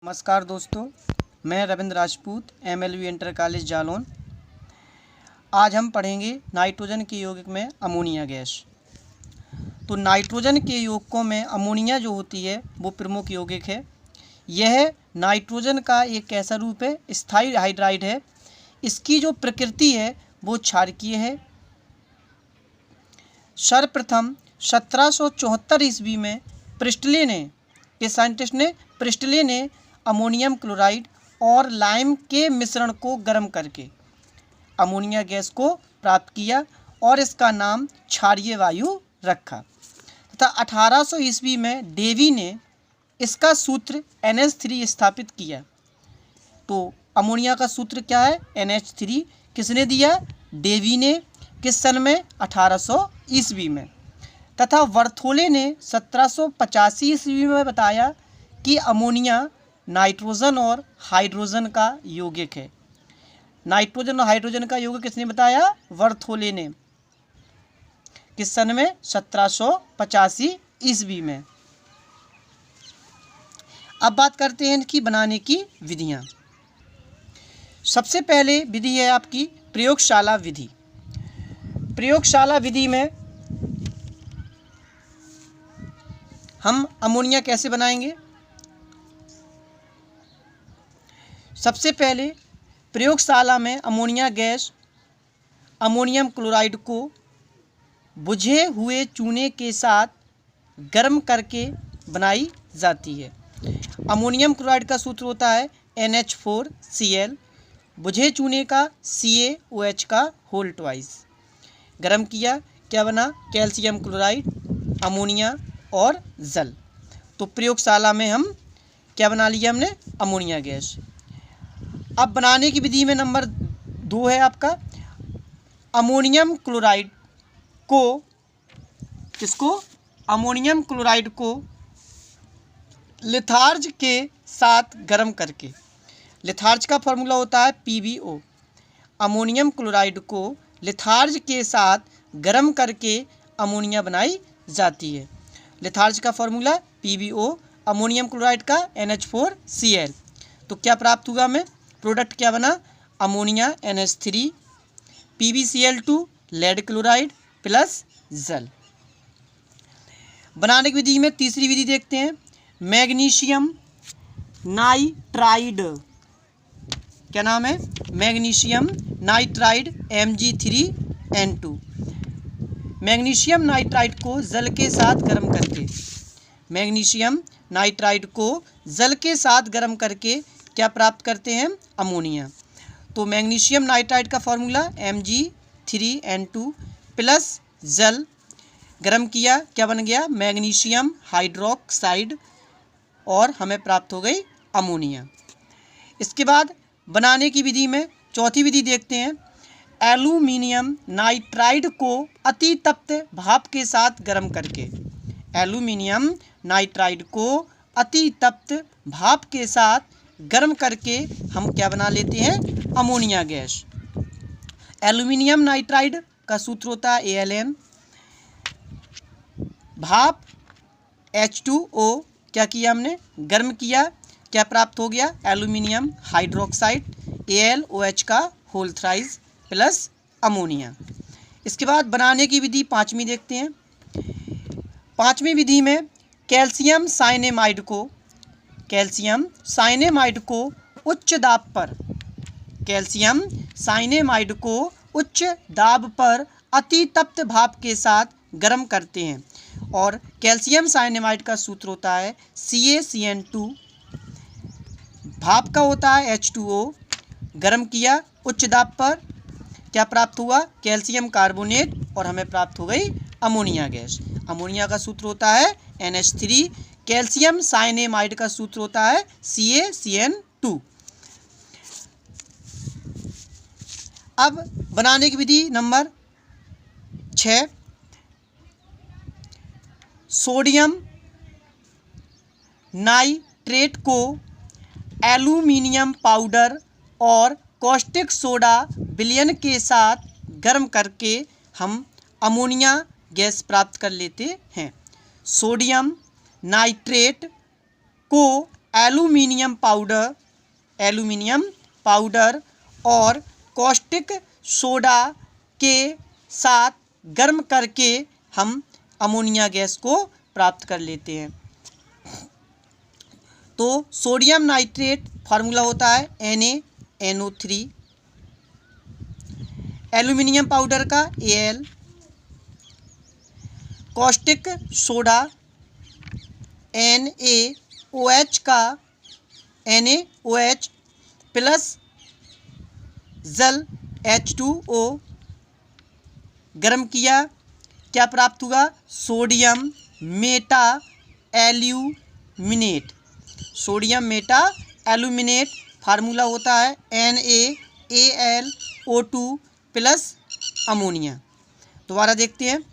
नमस्कार दोस्तों, मैं Ravindra Rajput MLV inter college Jalaun. आज हम पढ़ेंगे नाइट्रोजन के यौगिक में अमोनिया गैस। तो नाइट्रोजन के यौगिकों में अमोनिया जो होती है वो प्रमुख यौगिक है। यह नाइट्रोजन का एक कैसा रूप है? स्थायी हाइड्राइड है। इसकी जो प्रकृति है वो क्षारकीय है। सर्वप्रथम 1774 ईस्वी में प्रिस्टले ने, किस साइंटिस्ट ने? प्रिस्टले ने अमोनियम क्लोराइड और लाइम के मिश्रण को गर्म करके अमोनिया गैस को प्राप्त किया और इसका नाम क्षारीय वायु रखा तथा 1800 ईस्वी में डेवी ने इसका सूत्र NH3 स्थापित किया। तो अमोनिया का सूत्र क्या है? NH3। किसने दिया? डेवी ने। किस सन में? 1800 ईस्वी में। तथा बर्थोले ने 1785 ईस्वी में बताया कि अमोनिया नाइट्रोजन और हाइड्रोजन का यौगिक है। नाइट्रोजन और हाइड्रोजन का यौगिक किसने बताया? बर्थोले ने। किस सन में? 1785 ईस्वी में। अब बात करते हैं इनकी बनाने की विधियां। सबसे पहले विधि है आपकी प्रयोगशाला विधि। प्रयोगशाला विधि में हम अमोनिया कैसे बनाएंगे? सबसे पहले प्रयोगशाला में अमोनिया गैस अमोनियम क्लोराइड को बुझे हुए चूने के साथ गर्म करके बनाई जाती है। अमोनियम क्लोराइड का सूत्र होता है NH4Cl, बुझे चूने का CaOH का होल ट्वाइस। गर्म किया, क्या बना? कैल्शियम क्लोराइड, अमोनिया और जल। तो प्रयोगशाला में हम क्या बना लिया हमने? Ammonia gas. अब बनाने की विधि में नंबर 2 है आपका अमोनियम क्लोराइड को, किसको? अमोनियम क्लोराइड को लिथार्ज के साथ गर्म करके। लिथार्ज का फॉर्मूला होता है PbO। अमोनियम क्लोराइड को लिथार्ज के साथ गर्म करके अमोनिया बनाई जाती है। लिथार्ज का फॉर्मूला PbO, अमोनियम क्लोराइड का NH4Cl। तो क्या प्राप्त हुआ हमें? प्रोडक्ट क्या बना? Ammonia NH3, PbCl2, lead chloride plus जल। बनाने की विधि में तीसरी विधि देखते हैं, मैग्नीशियम नाइट्राइड। क्या नाम है? Magnesium nitride Mg3N2। Magnesium nitride को जल के साथ गर्म करके, मैग्नीशियम नाइट्राइड को जल के साथ गर्म करके क्या प्राप्त करते हैं? अमोनिया। तो मैग्नीशियम नाइट्राइड का फॉर्मूला Mg3N2 प्लस जल, गर्म किया, क्या बन गया? मैग्नीशियम हाइड्रोक्साइड और हमें प्राप्त हो गई अमोनिया। इसके बाद बनाने की विधि में चौथी विधि देखते हैं, एल्यूमिनियम नाइट्राइड को अति तप्त भाप के साथ गर्म करके। एल्यूमिनियम नाइट्राइड को अति तप्त भाप के साथ गर्म करके हम क्या बना लेते हैं? Ammonia gas. एल्यूमिनियम नाइट्राइड का सूत्र होता है ALN। भाप H2O क्या किया हमने? गर्म किया, क्या प्राप्त हो गया? एल्यूमिनियम हाइड्रोक्साइड AlOH का होल थ्राइस प्लस अमोनिया। इसके बाद बनाने की विधि पांचवी देखते हैं। पांचवी विधि में कैल्शियम साइनेमाइड को उच्च दाब पर, कैल्शियम साइनेमाइड को उच्च दाब पर अति तप्त भाप के साथ गर्म करते हैं और कैल्शियम साइनेमाइड का सूत्र होता है CaCN2। भाप का होता है H2O। गर्म किया उच्च दाब पर, क्या प्राप्त हुआ? कैल्शियम कार्बोनेट और हमें प्राप्त हो गई अमोनिया गैस। अमोनिया का सूत्र होता है NH3। कैल्शियम साइनेमाइड का सूत्र होता है CaCN2। अब बनाने की विधि नंबर 6, सोडियम नाइट्रेट को एल्यूमिनियम पाउडर और कॉस्टिक सोडा विलयन के साथ गर्म करके हम अमोनिया गैस प्राप्त कर लेते हैं। सोडियम नाइट्रेट को एल्यूमिनियम पाउडर और कॉस्टिक सोडा के साथ गर्म करके हम अमोनिया गैस को प्राप्त कर लेते हैं। तो सोडियम नाइट्रेट फार्मूला होता है NaNO3, एल्यूमिनियम पाउडर का Al, कॉस्टिक सोडा NaOH का NaOH प्लस जल H2O गर्म किया, क्या प्राप्त हुआ? Sodium Meta aluminate. Sodium Meta aluminate formula होता है NaAlO2 प्लस अमोनिया। दोबारा देखते हैं,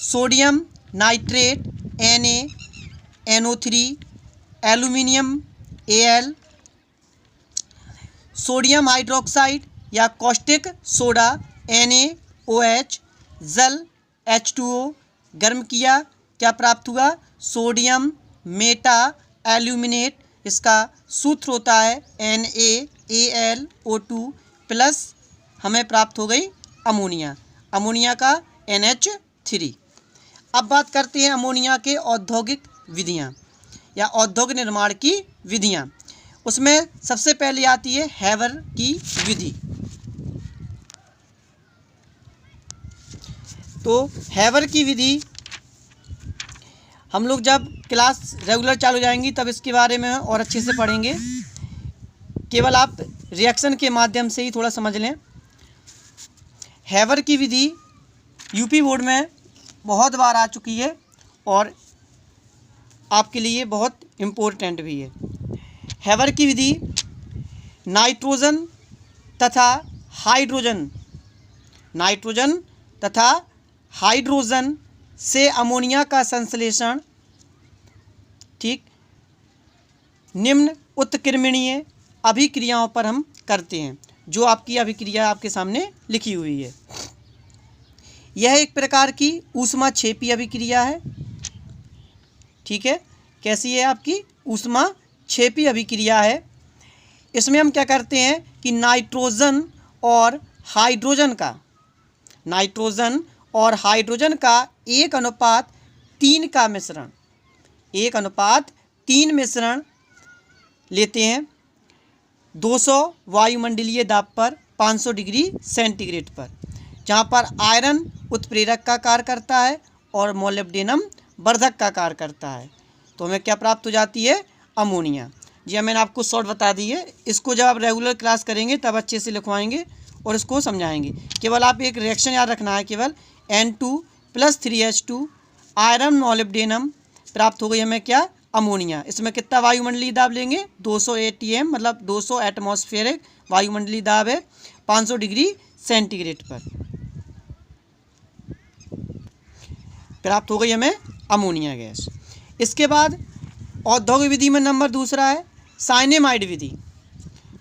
sodium nitrate NaNO3, aluminium Al, sodium hydroxide या कॉस्टिक सोडा NaOH, जल H2O गर्म किया, क्या प्राप्त हुआ? Sodium Meta aluminate. इसका सूत्र होता है NaAlO2 प्लस हमें प्राप्त हो गई अमोनिया, अमोनिया का NH3। अब बात करते हैं अमोनिया के औद्योगिक विधियाँ या औद्योगिक निर्माण की विधियाँ। उसमें सबसे पहले आती है हैवर की विधि। तो हैवर की विधि हम लोग जब क्लास रेगुलर चालू जाएंगी तब इसके बारे में और अच्छे से पढ़ेंगे। केवल आप रिएक्शन के माध्यम से ही थोड़ा समझ लें। हैवर की विधि यूपी बोर्ड में बहुत बार आ चुकी है और आपके लिए बहुत इम्पोर्टेंट भी है। हैवर की विधि नाइट्रोजन तथा हाइड्रोजन से अमोनिया का संश्लेषण, ठीक, निम्न उत्क्रमणीय अभिक्रियाओं पर हम करते हैं। जो आपकी अभिक्रिया आपके सामने लिखी हुई है, यह एक प्रकार की ऊष्माक्षेपी अभिक्रिया है। ठीक है, कैसी है आपकी? ऊष्माक्षेपी अभिक्रिया है। इसमें हम क्या करते हैं कि नाइट्रोजन और हाइड्रोजन का 1:3 का मिश्रण, 1:3 मिश्रण लेते हैं 200 वायुमंडलीय दाब पर 500 डिग्री सेंटीग्रेड पर, जहाँ पर आयरन उत्प्रेरक का कार्य करता है और मोलिब्डेनम वर्धक का कार्य करता है। तो हमें क्या प्राप्त हो जाती है? अमोनिया। जी मैंने आपको शॉर्ट बता दी है, इसको जब आप रेगुलर क्लास करेंगे तब अच्छे से लिखवाएंगे और इसको समझाएंगे। केवल आप एक रिएक्शन याद रखना है, केवल N2 + 3H2 आयरन मोलिब्डेनम प्राप्त हो गई हमें क्या? अमोनिया। इसमें कितना वायुमंडलीय दाब लेंगे? 200 ATM, मतलब 200 एटमॉस्फेरिक वायुमंडलीय दाब है 500 डिग्री सेंटीग्रेड पर। प्राप्त हो गई हमें अमोनिया गैस। इसके बाद औद्योगिक विधि में नंबर दूसरा है साइनेमाइड विधि।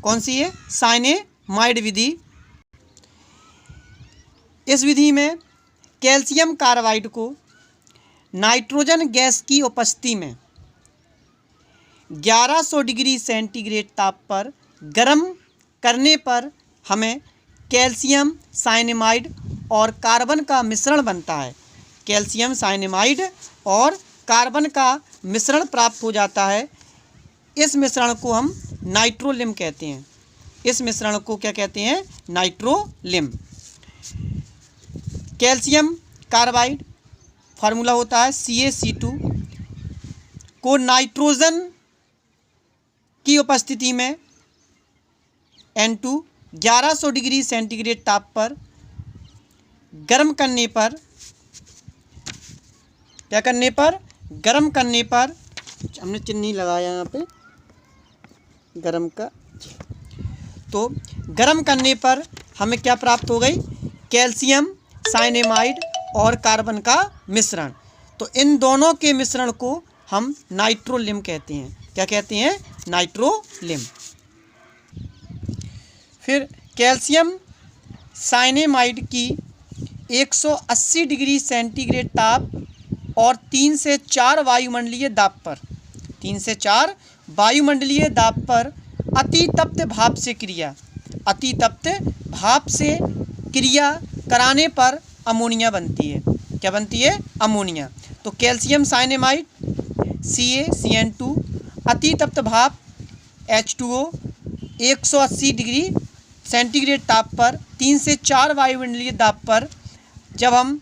कौन सी है? साइनेमाइड विधि। इस विधि में कैल्शियम कार्बाइड को नाइट्रोजन गैस की उपस्थिति में 1100 डिग्री सेंटीग्रेड ताप पर गर्म करने पर हमें कैल्शियम साइनेमाइड और कार्बन का मिश्रण बनता है। कैल्शियम साइनेमाइड और कार्बन का मिश्रण प्राप्त हो जाता है। इस मिश्रण को हम नाइट्रोलिम कहते हैं। इस मिश्रण को क्या कहते हैं? नाइट्रोलिम। कैल्शियम कार्बाइड फार्मूला होता है CaC2 को नाइट्रोजन की उपस्थिति में N2 1100 डिग्री सेंटीग्रेड ताप पर गर्म करने पर, क्या करने पर? गर्म करने पर, हमने चिन्ह लगाया यहाँ पे गर्म का, तो गर्म करने पर हमें क्या प्राप्त हो गई? कैल्शियम साइनेमाइड और कार्बन का मिश्रण। तो इन दोनों के मिश्रण को हम नाइट्रोलिम कहते हैं। क्या कहते हैं? नाइट्रोलिम। फिर कैल्शियम साइनेमाइड की 180 डिग्री सेंटीग्रेड ताप और 3 से 4 वायुमंडलीय दाब पर, 3 से 4 वायुमंडलीय दाब पर अतितप्त भाप से क्रिया, अतितप्त भाप से क्रिया कराने पर अमोनिया बनती है। क्या बनती है? अमोनिया। तो कैल्शियम साइनेमाइड CaCN2 अतितप्त भाप H2O 180 डिग्री सेंटीग्रेड ताप पर 3 से 4 वायुमंडलीय दाब पर जब हम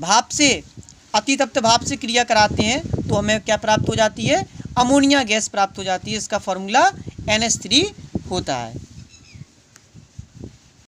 भाप से अतितप्त भाप से क्रिया कराते हैं तो हमें क्या प्राप्त हो जाती है? अमोनिया गैस प्राप्त हो जाती है। इसका फॉर्मूला NH3 होता है।